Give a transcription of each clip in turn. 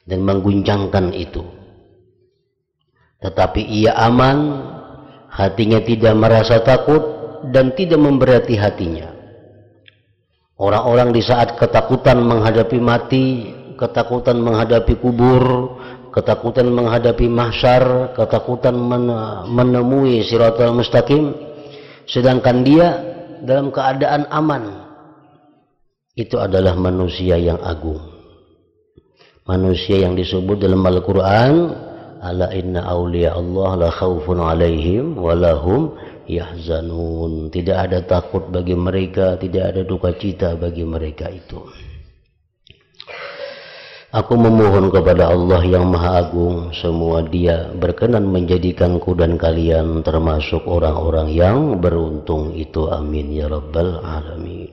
dan mengguncangkan itu. Tetapi ia aman, hatinya tidak merasa takut dan tidak memberati hatinya. Orang-orang di saat ketakutan menghadapi mati, ketakutan menghadapi kubur, ketakutan menghadapi mahsyar, ketakutan menemui Shiratal Mustaqim, sedangkan dia dalam keadaan aman. Itu adalah manusia yang agung, manusia yang disebut dalam Al-Quran, ala inna awliya Allah la khawfun alaihim walahum yahzanun. Tidak ada takut bagi mereka, tidak ada duka cita bagi mereka itu. Aku memohon kepada Allah yang Maha Agung, semua Dia berkenan menjadikanku dan kalian termasuk orang-orang yang beruntung itu. Amin ya rabbal alamin.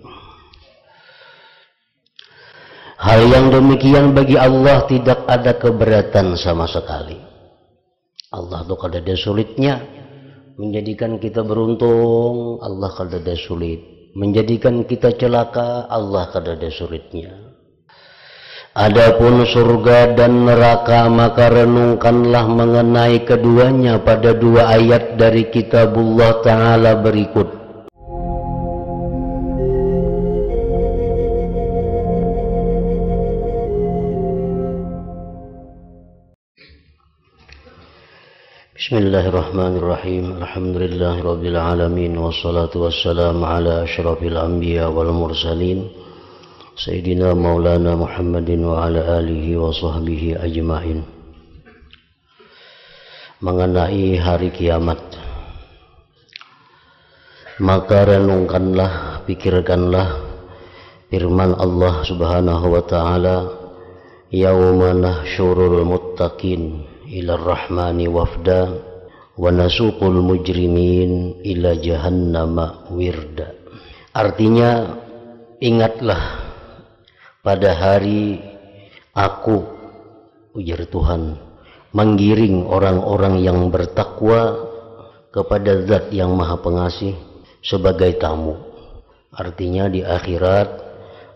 Hal yang demikian bagi Allah tidak ada keberatan sama sekali. Allah itu kada ada sulitnya menjadikan kita beruntung, Allah kada ada sulit. Menjadikan kita celaka, Allah kada ada sulitnya. Adapun surga dan neraka, maka renungkanlah mengenai keduanya pada 2 ayat dari kitabullah Ta'ala berikut. Bismillahirrahmanirrahim. Alhamdulillahirabbil alamin wassalatu wassalamu ala asyrafil anbiya wal mursalin Sayyidina Maulana Muhammadin wa ala alihi wa sahbihi ajma'in. Mengenai hari kiamat, maka renungkanlah, pikirkanlah firman Allah Subhanahu wa ta'ala, yauma nahsyurul muttaqin ila rahmani wafda wa nasuqul mujrimin ila jahannama wirda. Artinya, ingatlah pada hari aku, ujar Tuhan, menggiring orang-orang yang bertakwa kepada Zat yang Maha Pengasih sebagai tamu. Artinya di akhirat,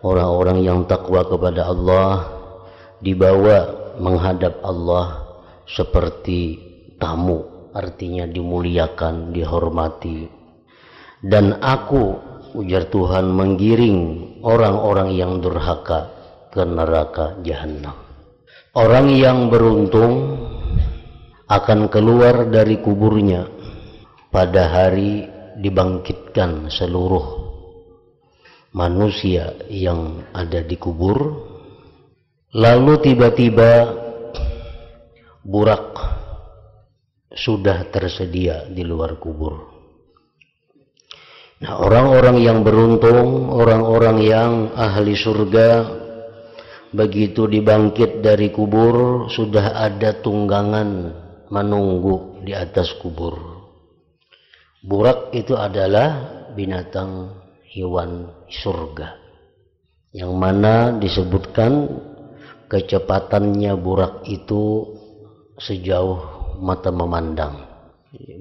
orang-orang yang takwa kepada Allah dibawa menghadap Allah seperti tamu, artinya dimuliakan, dihormati. Dan aku, ujar Tuhan, menggiring orang-orang yang durhaka ke neraka jahanam. Orang yang beruntung akan keluar dari kuburnya pada hari dibangkitkan seluruh manusia yang ada di kubur. Lalu tiba-tiba burak sudah tersedia di luar kubur. Nah, orang-orang yang beruntung, orang-orang yang ahli surga, begitu dibangkit dari kubur, sudah ada tunggangan menunggu di atas kubur. Burak itu adalah binatang hewan surga, yang mana disebutkan kecepatannya burak itu sejauh mata memandang.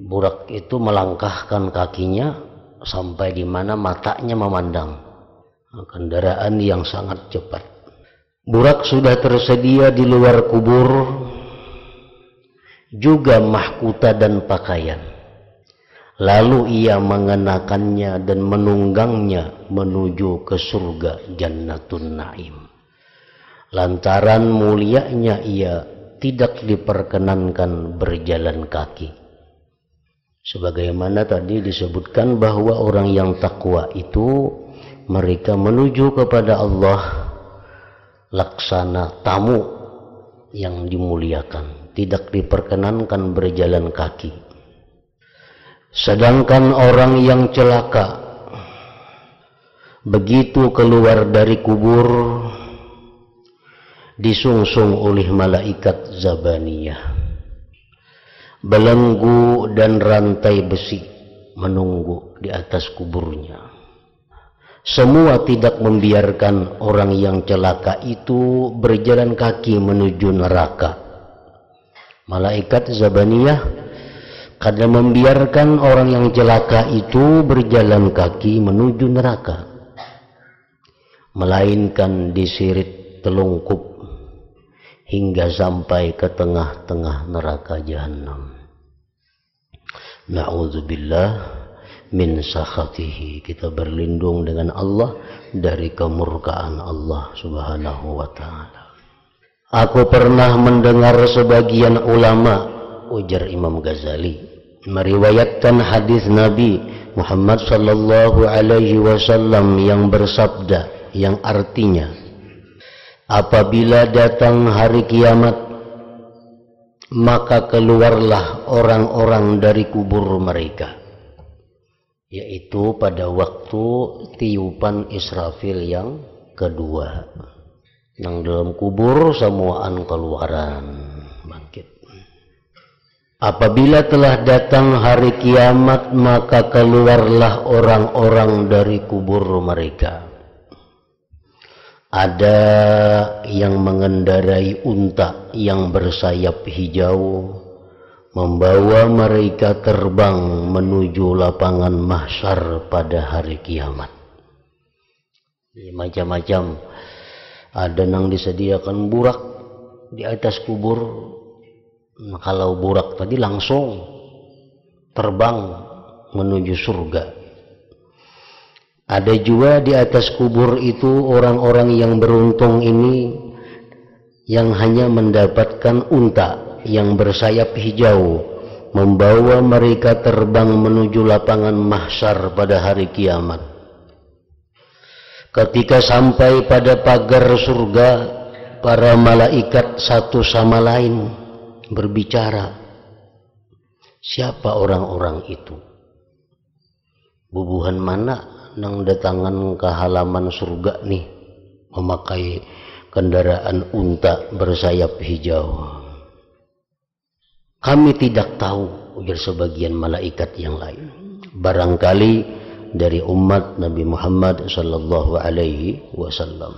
Burak itu melangkahkan kakinya sampai di mana matanya memandang. Kendaraan yang sangat cepat. Burak sudah tersedia di luar kubur, juga mahkota dan pakaian. Lalu ia mengenakannya dan menunggangnya menuju ke surga Jannatun Naim. Lantaran mulianya ia tidak diperkenankan berjalan kaki. Sebagaimana tadi disebutkan bahwa orang yang takwa itu mereka menuju kepada Allah laksana tamu yang dimuliakan, tidak diperkenankan berjalan kaki. Sedangkan orang yang celaka begitu keluar dari kubur disungsung oleh malaikat Zabaniyah. Belenggu dan rantai besi menunggu di atas kuburnya. Semua tidak membiarkan orang yang celaka itu berjalan kaki menuju neraka. Malaikat Zabaniyah kada membiarkan orang yang celaka itu berjalan kaki menuju neraka, melainkan disirit telungkup hingga sampai ke tengah-tengah neraka jahanam. Na'udzubillah min sakhatihi. Kita berlindung dengan Allah dari kemurkaan Allah subhanahu wa ta'ala. Aku pernah mendengar sebagian ulama, ujar Imam Ghazali, meriwayatkan hadis Nabi Muhammad sallallahu alaihi wasallam yang bersabda, yang artinya, apabila datang hari kiamat, maka keluarlah orang-orang dari kubur mereka, yaitu pada waktu tiupan Israfil yang kedua. Nang dalam kubur semuaan keluaran bangkit. Apabila telah datang hari kiamat, maka keluarlah orang-orang dari kubur mereka. Ada yang mengendarai unta yang bersayap hijau, membawa mereka terbang menuju lapangan mahsyar pada hari kiamat. Macam-macam. Ada yang disediakan burak di atas kubur. Nah, kalau burak tadi langsung terbang menuju surga. Ada juga di atas kubur itu orang-orang yang beruntung ini yang hanya mendapatkan unta yang bersayap hijau, membawa mereka terbang menuju lapangan mahsyar pada hari kiamat. Ketika sampai pada pagar surga, para malaikat satu sama lain berbicara, siapa orang-orang itu? Bubuhan mana nang datangan ke halaman surga nih, memakai kendaraan unta bersayap hijau? Kami tidak tahu, ujar sebagian malaikat yang lain. Barangkali dari umat Nabi Muhammad sallallahu alaihi wasallam.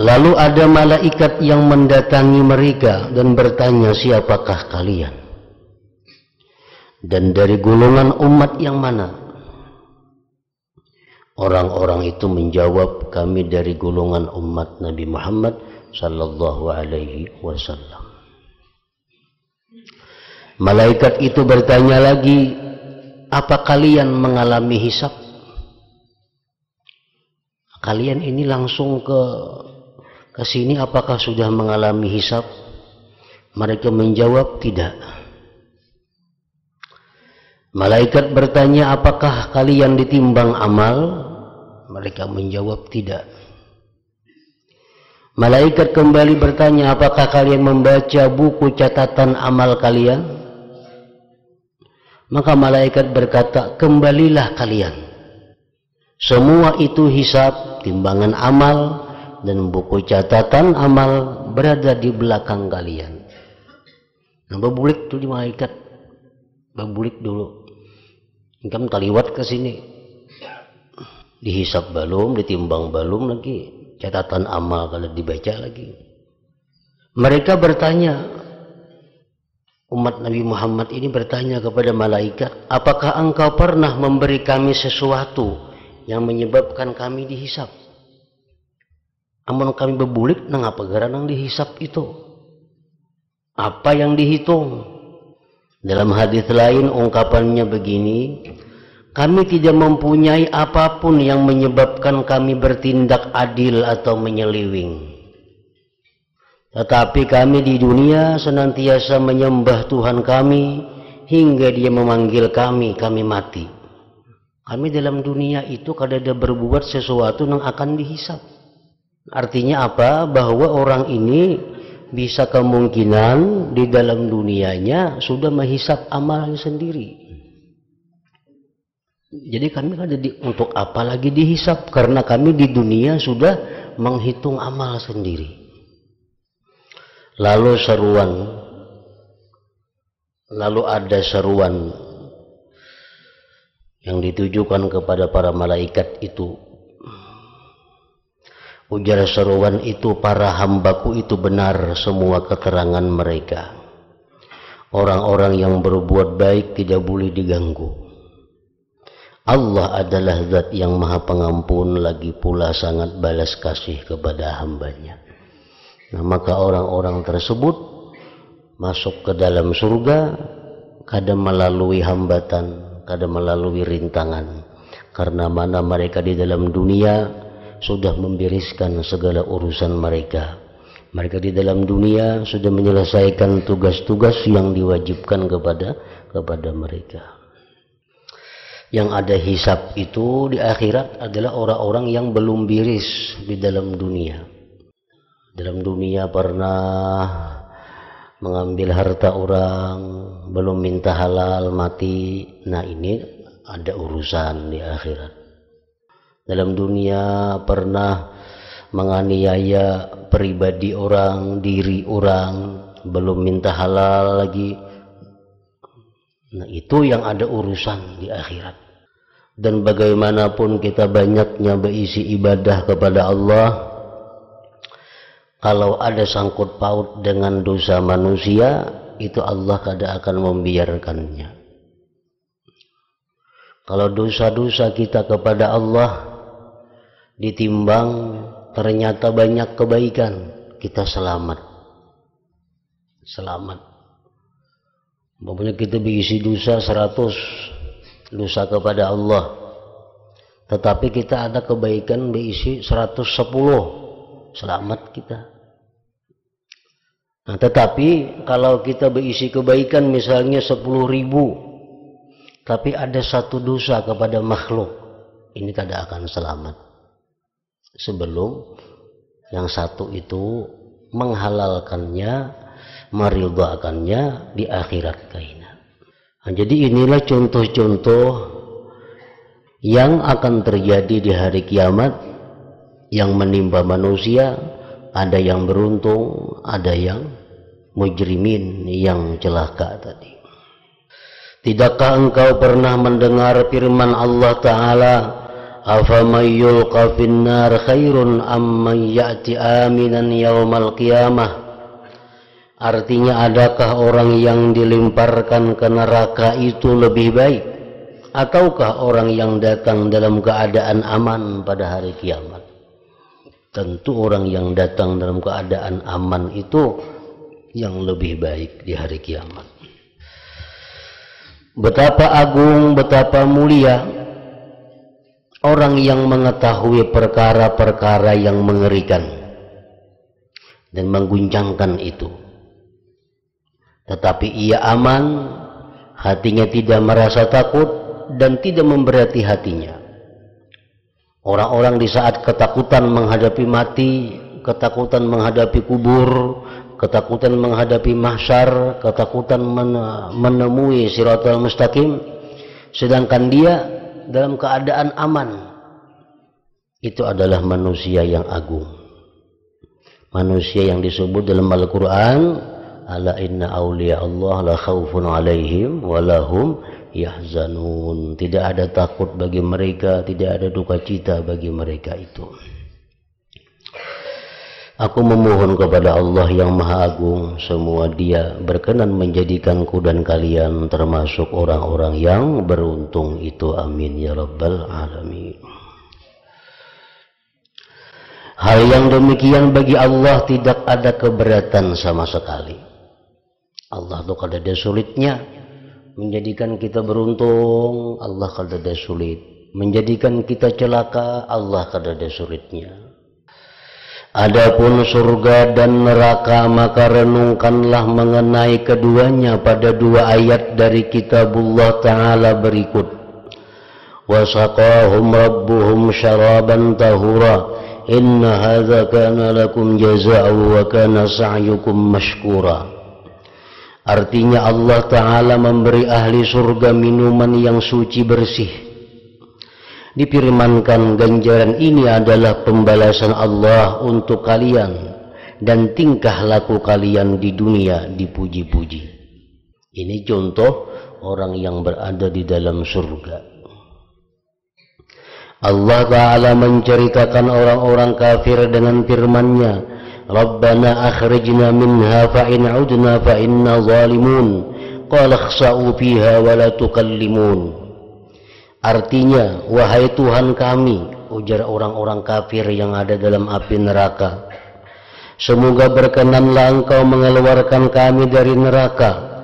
Lalu ada malaikat yang mendatangi mereka dan bertanya, siapakah kalian? Dan dari golongan umat yang mana? Orang-orang itu menjawab, kami dari golongan umat Nabi Muhammad sallallahu alaihi wasallam. Malaikat itu bertanya lagi, apa kalian mengalami hisab? Kalian ini langsung ke sini, apakah sudah mengalami hisab? Mereka menjawab, tidak. Malaikat bertanya, apakah kalian ditimbang amal? Mereka menjawab, tidak. Malaikat kembali bertanya, apakah kalian membaca buku catatan amal kalian? Maka malaikat berkata, kembalilah kalian. Semua itu hisab, timbangan amal, dan buku catatan amal berada di belakang kalian. Nah, babulik tuh di malaikat. Babulik dulu. Engkau taliwat ke sini. Dihisab belum, ditimbang belum lagi. Catatan amal kalau dibaca lagi. Mereka bertanya, umat Nabi Muhammad ini bertanya kepada malaikat, apakah engkau pernah memberi kami sesuatu yang menyebabkan kami dihisab? Amun kami bebulik, nang apa garanang dihisab itu? Apa yang dihitung? Dalam hadis lain ungkapannya begini, kami tidak mempunyai apapun yang menyebabkan kami bertindak adil atau menyeliwing. Tetapi kami di dunia senantiasa menyembah Tuhan kami hingga Dia memanggil kami mati. Kami dalam dunia itu kadada berbuat sesuatu yang akan dihisab. Artinya apa? Bahwa orang ini bisa kemungkinan di dalam dunianya sudah menghisab amalnya sendiri. Jadi kami kan untuk apa lagi dihisab? Karena kami di dunia sudah menghitung amal sendiri. Lalu ada seruan yang ditujukan kepada para malaikat itu. Ujar seruan itu, para hambaku itu benar semua keterangan mereka. Orang-orang yang berbuat baik tidak boleh diganggu. Allah adalah zat yang maha pengampun, lagi pula sangat balas kasih kepada hambanya. Nah, maka orang-orang tersebut masuk ke dalam surga kadang melalui hambatan, kadang melalui rintangan, karena mana mereka di dalam dunia sudah membereskan segala urusan mereka. Mereka di dalam dunia sudah menyelesaikan tugas-tugas yang diwajibkan kepada mereka. Yang ada hisab itu di akhirat adalah orang-orang yang belum beres di dalam dunia. Dalam dunia pernah mengambil harta orang, belum minta halal, mati. Nah, ini ada urusan di akhirat. Dalam dunia pernah menganiaya pribadi orang, diri orang, belum minta halal lagi. Nah, itu yang ada urusan di akhirat. Dan bagaimanapun kita banyaknya berisi ibadah kepada Allah, kalau ada sangkut paut dengan dosa manusia, itu Allah kadang akan membiarkannya. Kalau dosa-dosa kita kepada Allah ditimbang, ternyata banyak kebaikan, kita selamat. Selamat. Maksudnya kita berisi dosa 100 dosa kepada Allah, tetapi kita ada kebaikan berisi 110, selamat kita. Nah, tetapi kalau kita berisi kebaikan misalnya 10.000, tapi ada satu dosa kepada makhluk, ini kada akan selamat sebelum yang satu itu menghalalkannya, meridhakannya di akhirat kaina. Nah, jadi inilah contoh-contoh yang akan terjadi di hari kiamat yang menimpa manusia. Ada yang beruntung, ada yang mujrimin, yang celaka tadi. Tidakkah engkau pernah mendengar firman Allah Ta'ala, "Afaman yulqa finnar khairun amman ya'ti aminan yaumal qiyamah?" Artinya, adakah orang yang dilemparkan ke neraka itu lebih baik, ataukah orang yang datang dalam keadaan aman pada hari kiamat? Tentu orang yang datang dalam keadaan aman itu yang lebih baik di hari kiamat. Betapa agung, betapa mulia orang yang mengetahui perkara-perkara yang mengerikan dan mengguncangkan itu, tetapi ia aman, hatinya tidak merasa takut dan tidak memberati hatinya. Orang-orang di saat ketakutan menghadapi mati, ketakutan menghadapi kubur, ketakutan menghadapi mahsyar, ketakutan menemui siratal mustaqim, sedangkan dia dalam keadaan aman. Itu adalah manusia yang agung. Manusia yang disebut dalam Al-Quran, "Ala inna awliya Allah la khawfun alaihim walahum yahzanun." Tidak ada takut bagi mereka, tidak ada duka cita bagi mereka itu. Aku memohon kepada Allah yang Maha Agung, semua Dia berkenan menjadikanku dan kalian termasuk orang-orang yang beruntung itu. Amin ya rabbal alamin. Hal yang demikian bagi Allah tidak ada keberatan sama sekali. Allah tuh kada ada sulitnya menjadikan kita beruntung, Allah kada ada sulit. Menjadikan kita celaka, Allah kada ada sulitnya. Adapun surga dan neraka, maka renungkanlah mengenai keduanya pada dua ayat dari kitabullah Ta'ala berikut. وَسَقَاهُمْ رَبُّهُمْ شَرَابًا طَهُورًا إِنَّ هَذَا كَانَ لَكُمْ جَزَاءً وَكَانَ سَعْيُكُمْ مَشْكُورًا. Artinya Allah Ta'ala memberi ahli surga minuman yang suci bersih. Difirmankan ganjaran ini adalah pembalasan Allah untuk kalian, dan tingkah laku kalian di dunia dipuji-puji. Ini contoh orang yang berada di dalam surga. Allah Ta'ala menceritakan orang-orang kafir dengan firman-Nya, "Rabbana akhrijna minha fa'in 'udna fa'inna zalimun qala khsa'u fiha wa la tukallimun." Artinya, wahai Tuhan kami, ujar orang-orang kafir yang ada dalam api neraka, Semoga berkenanlah Engkau mengeluarkan kami dari neraka.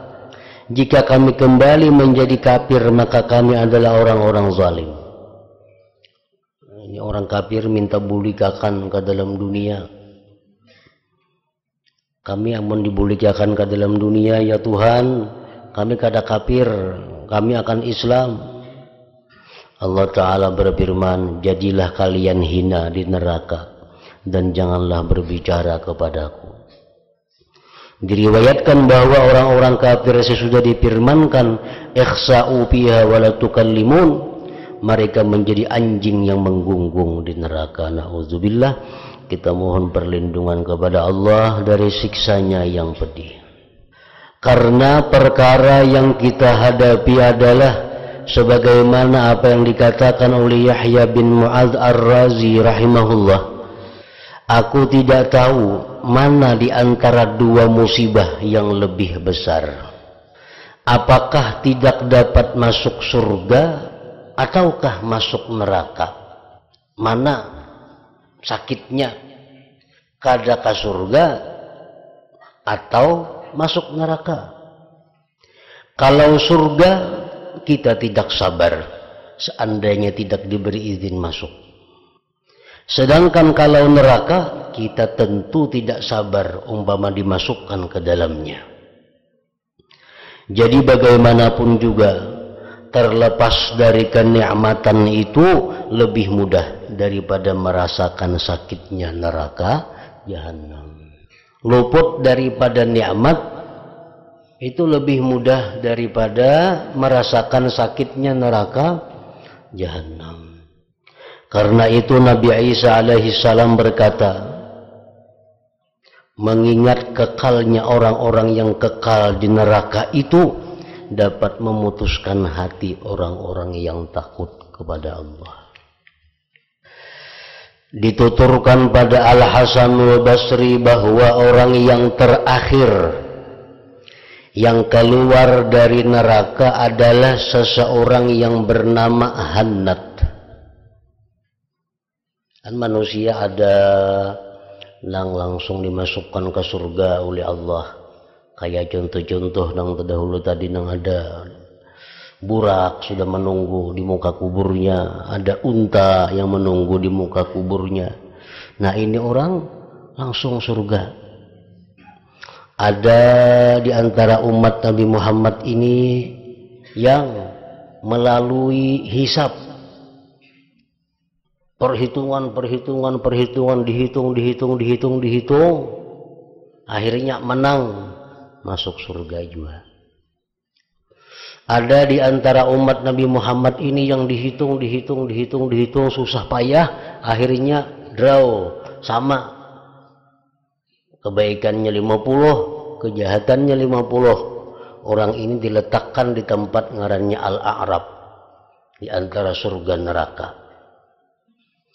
Jika kami kembali menjadi kafir, maka kami adalah orang-orang zalim. Ini orang kafir minta bulikakan ke dalam dunia. Kami amun dibulikakan ke dalam dunia, ya Tuhan, kami kada kafir, kami akan Islam. Allah Ta'ala berfirman, jadilah kalian hina di neraka dan janganlah berbicara kepadaku. Diriwayatkan bahwa orang-orang kafir sesudah difirmankan ikhsa'u fiha wa la tukallimun, mereka menjadi anjing yang menggunggung di neraka. Na'udzubillah. Kita mohon perlindungan kepada Allah dari siksanya yang pedih. Karena perkara yang kita hadapi adalah sebagaimana apa yang dikatakan oleh Yahya bin Mu'adz Ar-Razi rahimahullah, aku tidak tahu mana di antara dua musibah yang lebih besar. Apakah tidak dapat masuk surga ataukah masuk neraka? Mana sakitnya, kada ke surga atau masuk neraka? Kalau surga kita tidak sabar seandainya tidak diberi izin masuk. Sedangkan kalau neraka kita tentu tidak sabar umpama dimasukkan ke dalamnya. Jadi bagaimanapun juga terlepas dari kenikmatan itu lebih mudah daripada merasakan sakitnya neraka jahanam. Luput daripada nikmat itu lebih mudah daripada merasakan sakitnya neraka jahanam. Karena itu Nabi Isa alaihi salam berkata, mengingat kekalnya orang-orang yang kekal di neraka itu dapat memutuskan hati orang-orang yang takut kepada Allah. Dituturkan pada Al-Hasan Al-Basri bahwa orang yang terakhir yang keluar dari neraka adalah seseorang yang bernama Hannat. Kan manusia ada langsung dimasukkan ke surga oleh Allah. Kayak contoh-contoh yang terdahulu tadi yang ada burak sudah menunggu di muka kuburnya, ada unta yang menunggu di muka kuburnya. Nah ini orang langsung surga. Ada di antara umat Nabi Muhammad ini yang melalui hisab, perhitungan, dihitung, akhirnya menang, masuk surga juga. Ada di antara umat Nabi Muhammad ini yang dihitung, susah payah, akhirnya draw, sama. Kebaikannya 50, kejahatannya 50. Orang ini diletakkan di tempat ngarannya Al-A'rab, di antara surga neraka.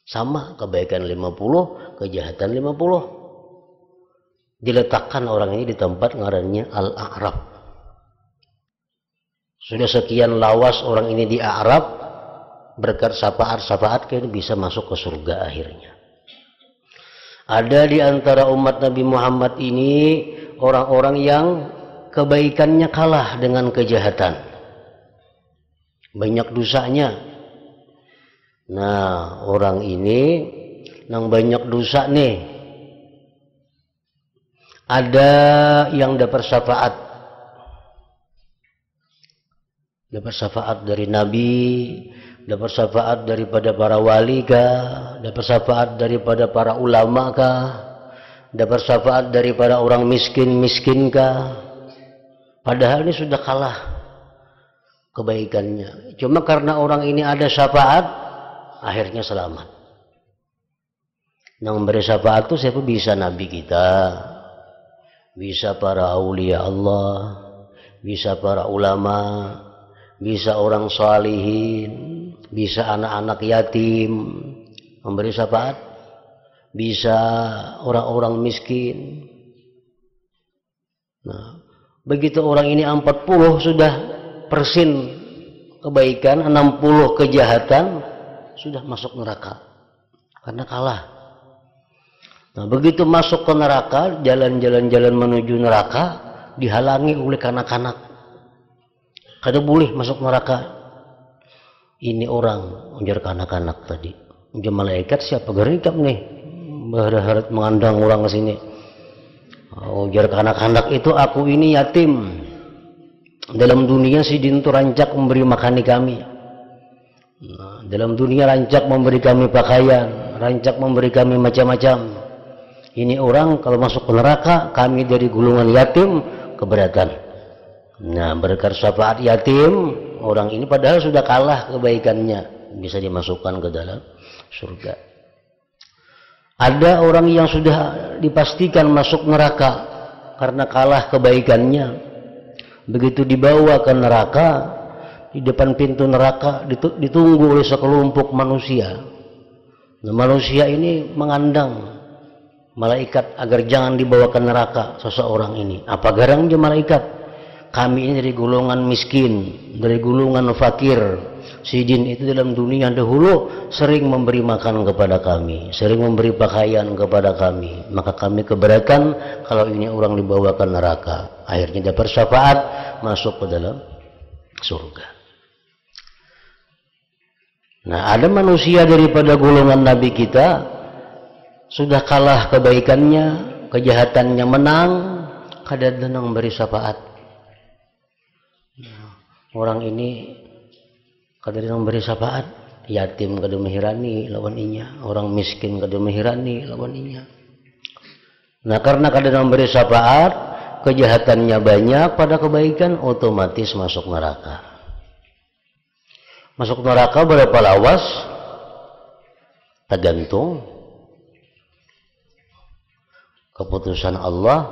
Sama, kebaikan 50, kejahatan 50. Diletakkan orang ini di tempat ngarannya Al-A'rab. Sudah sekian lawas orang ini di Arab, berkat syafaat kayaknya bisa masuk ke surga akhirnya. Ada di antara umat Nabi Muhammad ini orang-orang yang kebaikannya kalah dengan kejahatan, banyak dosanya. Nah orang ini yang banyak dosa nih, ada yang dapat syafaat dari Nabi, dapat syafaat daripada para wali kah, dapat syafaat daripada para ulama kah, dapat syafaat daripada orang miskin kah. Padahal ini sudah kalah kebaikannya. Cuma karena orang ini ada syafaat, akhirnya selamat. Yang memberi syafaat itu siapa? Bisa Nabi kita, bisa para aulia Allah, bisa para ulama, bisa orang salihin, bisa anak-anak yatim memberi syafaat, bisa orang-orang miskin. Nah, begitu orang ini 40 sudah persen kebaikan, 60 kejahatan, sudah masuk neraka karena kalah. Nah, begitu masuk ke neraka, jalan-jalan menuju neraka dihalangi oleh kanak-kanak. Kada boleh masuk neraka. Ini orang ujar kanak-kanak tadi. Ujar malaikat siapa gerikap nih? Berharap mengandang orang ke sini. Ujar kanak-kanak itu aku ini yatim. Dalam dunia si jin itu rancak memberi makani kami. Nah, dalam dunia rancak memberi kami pakaian, rancak memberi kami macam-macam. Ini orang kalau masuk ke neraka, kami dari golongan yatim keberatan. Nah, berkat syafaat yatim, orang ini padahal sudah kalah kebaikannya, bisa dimasukkan ke dalam surga. Ada orang yang sudah dipastikan masuk neraka karena kalah kebaikannya. Begitu dibawa ke neraka, di depan pintu neraka ditunggu oleh sekelompok manusia. Nah, manusia ini mengandang malaikat agar jangan dibawa ke neraka seseorang ini. Apa garangnya malaikat? Kami ini dari golongan miskin, dari golongan fakir. Si jin itu dalam dunia dahulu sering memberi makan kepada kami, sering memberi pakaian kepada kami. Maka kami keberatan kalau ini orang dibawa ke neraka. Akhirnya dapat syafaat masuk ke dalam surga. Nah, ada manusia daripada golongan Nabi kita sudah kalah kebaikannya, kejahatannya menang, kadang-kadang beri syafaat. Orang ini kadang-kadang beri syafaat, yatim kada mehirani lawan inya, orang miskin kada mehirani lawan inya. Nah, karena kadang-kadang beri syafaat, kejahatannya banyak pada kebaikan, otomatis masuk neraka. Masuk neraka berapa lawas? Tergantung keputusan Allah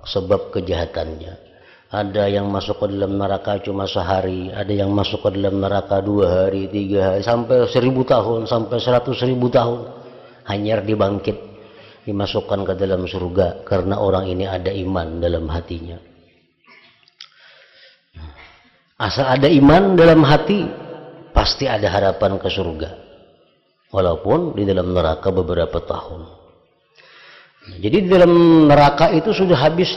sebab kejahatannya. Ada yang masuk ke dalam neraka cuma sehari, ada yang masuk ke dalam neraka 2 hari, 3 hari, sampai 1000 tahun, sampai 100.000 tahun. Hanyar dibangkit, dimasukkan ke dalam surga karena orang ini ada iman dalam hatinya. Asal ada iman dalam hati, pasti ada harapan ke surga. Walaupun di dalam neraka beberapa tahun. Jadi di dalam neraka itu sudah habis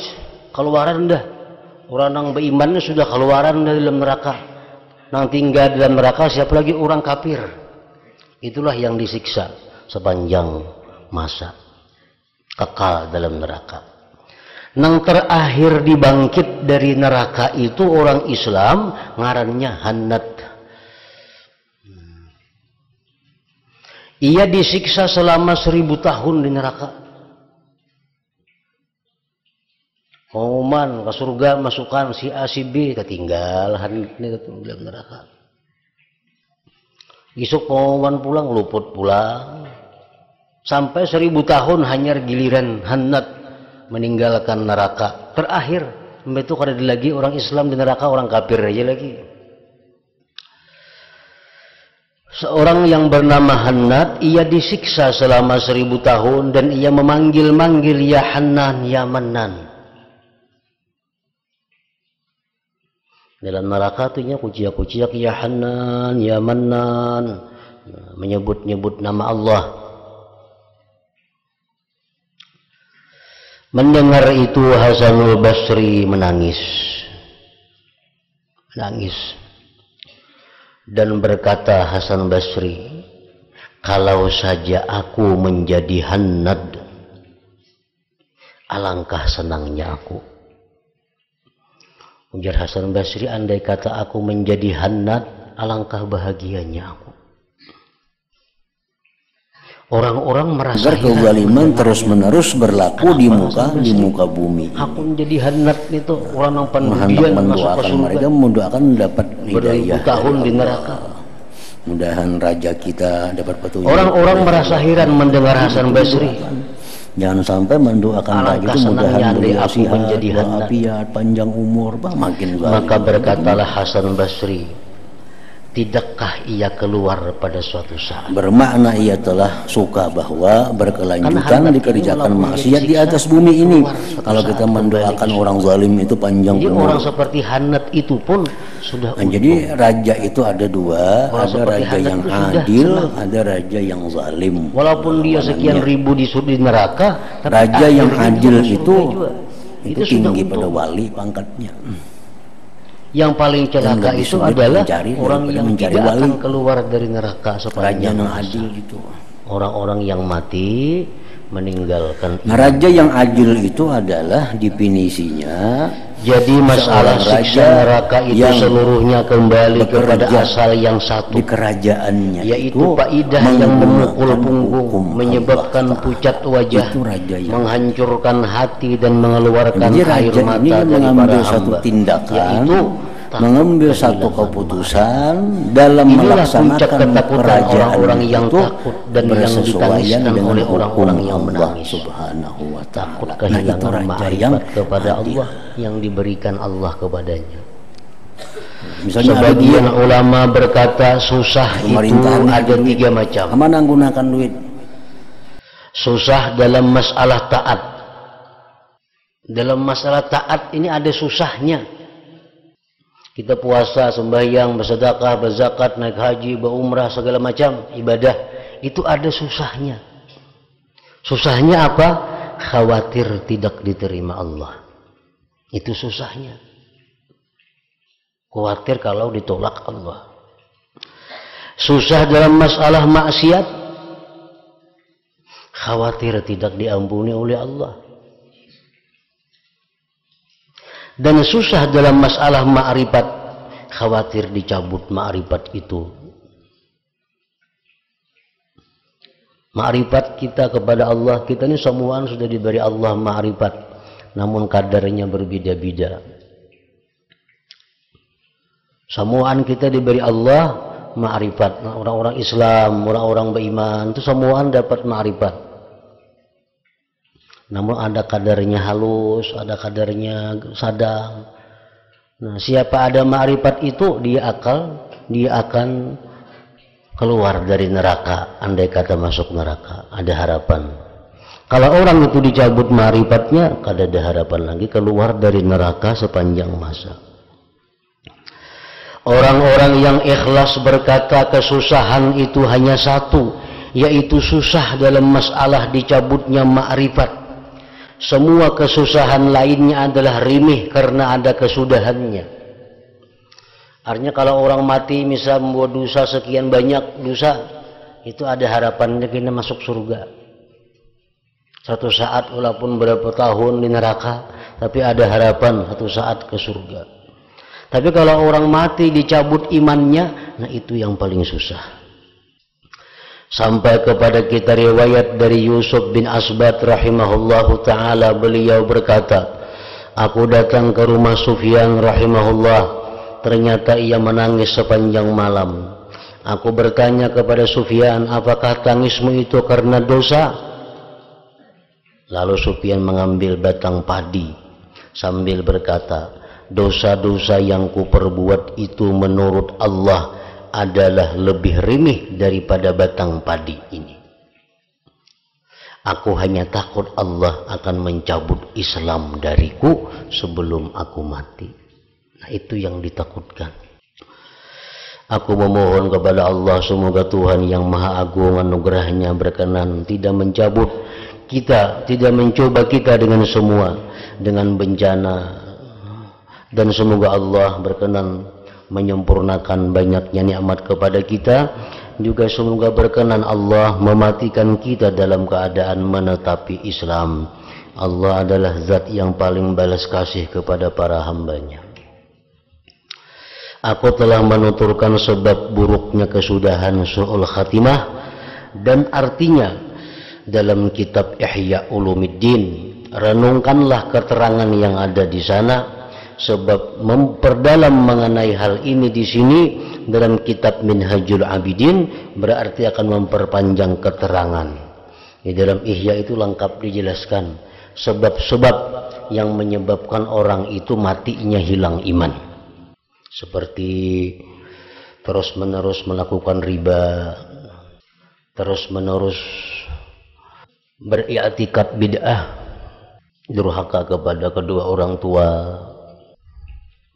keluaran dah. Orang yang beriman sudah keluaran dari dalam neraka. Yang tinggal dalam neraka siapa lagi? Orang kafir. Itulah yang disiksa sepanjang masa. Kekal dalam neraka. Yang terakhir dibangkit dari neraka itu orang Islam, ngarannya Hannat. Ia disiksa selama 1000 tahun di neraka. Pengumuman ke surga masukkan si A si B, ketinggalan ini dalam neraka. Besok pengumuman pulang, luput pulang. Sampai 1000 tahun hanya giliran Hannat meninggalkan neraka. Terakhir, itu kada ada lagi orang Islam di neraka, orang kafir aja lagi. Seorang yang bernama Hannat, ia disiksa selama 1000 tahun dan ia memanggil-manggil ya Hannan, ya Mannan. Dalam neraka tuh kuciak-kuciak ya Hannan, ya Mannan, menyebut-nyebut nama Allah. Mendengar itu Hasanul Basri menangis. Dan berkata Hasan Basri, kalau saja aku menjadi Hannad, alangkah senangnya aku. Ujar Hasan Basri, andai kata aku menjadi Hannad, alangkah bahagianya aku. Orang-orang merasa agar kezaliman terus-menerus berlaku di muka bumi. Aku menjadi Hannad itu orang yang pendubian masuk ke surga. Mereka mendoakan dapat hidayah. Tahun di neraka. Mudahan raja kita dapat petunjuk. Orang-orang merasa heran mendengar Hasan Basri. Jangan sampai mendoakan raja itu mudahan beliau sehat, walafiat, panjang umur, makin zalim. Maka berkatalah Hasan Basri, tidakkah ia keluar pada suatu saat? Bermakna ia telah suka bahwa berkelanjutan dikerjakan maksiat di atas bumi ini. Kalau kita mendoakan orang zalim itu panjang jadi umur. orang seperti Hanat itu pun sudah Jadi raja itu ada dua, orang ada seperti raja Hanat yang itu sudah adil, senang. ada raja yang zalim. Walaupun dia sekian ribu di neraka, tapi Raja yang akhirnya adil masuk itu surga juga. Itu sudah tinggi untung. pada wali pangkatnya. Yang paling celaka lebih itu sulit adalah mencari orang daripada yang mencari tidak wali. akan keluar dari neraka Raja sepanjang yang masa. adil itu. Orang-orang yang mati meninggalkan iman. Raja yang adil itu adalah definisinya Jadi masalah seorang siksa raja neraka itu yang seluruhnya kembali kepada bekerja asal yang satu, di kerajaannya yaitu itu faidah yang memukul menggunakan punggung, hukum menyebabkan Allah Ta'ala. pucat wajah, Itu raja yang menghancurkan hati dan mengeluarkan Jadi air raja mata ini dari mengambil para satu hamba, tindakan, yaitu mengambil satu keputusan dalam inilah puncak melaksanakan ketakutan kerajaan orang-orang yang itu takut dan yang bersesuaian ditangiskan dengan oleh orang-orang hukum yang Allah menangis. Subhanahu wa Takut ta'ala. Nah, itu kehilangan raja yang ma'rifat kepada adil. Allah yang diberikan Allah kepadanya. Misalnya ada Sebagian dia ulama berkata susah itu pemerintahan ada tiga macam. mana menggunakan duit. Susah dalam masalah taat. Dalam masalah taat ini ada susahnya. Kita puasa, sembahyang, bersedekah, berzakat, naik haji, berumrah, segala macam ibadah. Itu ada susahnya. Susahnya apa? Khawatir tidak diterima Allah. Itu susahnya. Khawatir kalau ditolak Allah. Susah dalam masalah maksiat. Khawatir tidak diampuni oleh Allah. Dan susah dalam masalah ma'rifat, khawatir dicabut ma'rifat itu. Ma'rifat kita kepada Allah, kita ini semuaan sudah diberi Allah ma'rifat, namun kadarnya berbeda-beda. Semuaan kita diberi Allah ma'rifat. Nah, orang-orang Islam, orang-orang beriman itu semuaan dapat ma'rifat. Namun ada kadarnya halus, ada kadarnya sadang. Nah, siapa ada ma'rifat itu dia akan keluar dari neraka. Andai kata masuk neraka, ada harapan. Kalau orang itu dicabut ma'rifatnya, kada ada harapan lagi keluar dari neraka sepanjang masa. Orang-orang yang ikhlas berkata kesusahan itu hanya satu, yaitu susah dalam masalah dicabutnya ma'rifat. Semua kesusahan lainnya adalah rimih karena ada kesudahannya. Artinya kalau orang mati misal membuat dosa sekian banyak dosa, itu ada harapannya kita masuk surga. Satu saat walaupun berapa tahun di neraka, tapi ada harapan satu saat ke surga. Tapi kalau orang mati dicabut imannya, nah itu yang paling susah. Sampai kepada kita riwayat dari Yusuf bin Asbat rahimahullahu ta'ala, beliau berkata, aku datang ke rumah Sufyan rahimahullah, ternyata ia menangis sepanjang malam. Aku bertanya kepada Sufyan, apakah tangismu itu karena dosa? Lalu Sufyan mengambil batang padi sambil berkata, dosa-dosa yang kuperbuat itu menurut Allah adalah lebih rimih daripada batang padi ini. Aku hanya takut Allah akan mencabut Islam dariku sebelum aku mati. Nah, itu yang ditakutkan. Aku memohon kepada Allah semoga Tuhan yang Maha Agung anugerahnya berkenan tidak mencabut kita, tidak mencoba kita dengan semua, dengan bencana. Dan semoga Allah berkenan menyempurnakan banyaknya nikmat kepada kita. Juga semoga berkenan Allah mematikan kita dalam keadaan menetapi Islam. Allah adalah zat yang paling balas kasih kepada para hambanya. Aku telah menuturkan sebab buruknya kesudahan su'ul khatimah dan artinya dalam kitab Ihya Ulumuddin. Renungkanlah keterangan yang ada di sana. Sebab memperdalam mengenai hal ini di sini dalam kitab Minhajul Abidin berarti akan memperpanjang keterangan. Di dalam Ihya itu lengkap dijelaskan sebab-sebab yang menyebabkan orang itu matinya hilang iman. Seperti terus-menerus melakukan riba, terus-menerus beriktikad bid'ah, durhaka kepada kedua orang tua,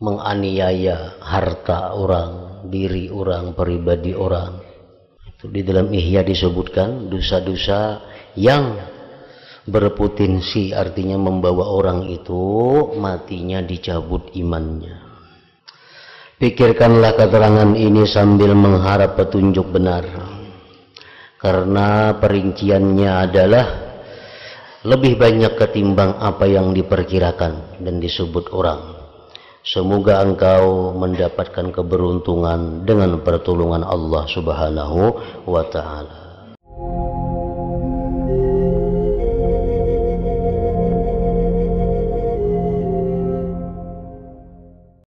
menganiaya harta orang, diri orang, pribadi orang. Itu di dalam Ihya disebutkan dosa-dosa yang berpotensi, artinya membawa orang itu matinya dicabut imannya. Pikirkanlah keterangan ini sambil mengharap petunjuk benar, karena perinciannya adalah lebih banyak ketimbang apa yang diperkirakan dan disebut orang. Semoga engkau mendapatkan keberuntungan dengan pertolongan Allah Subhanahu wa ta'ala.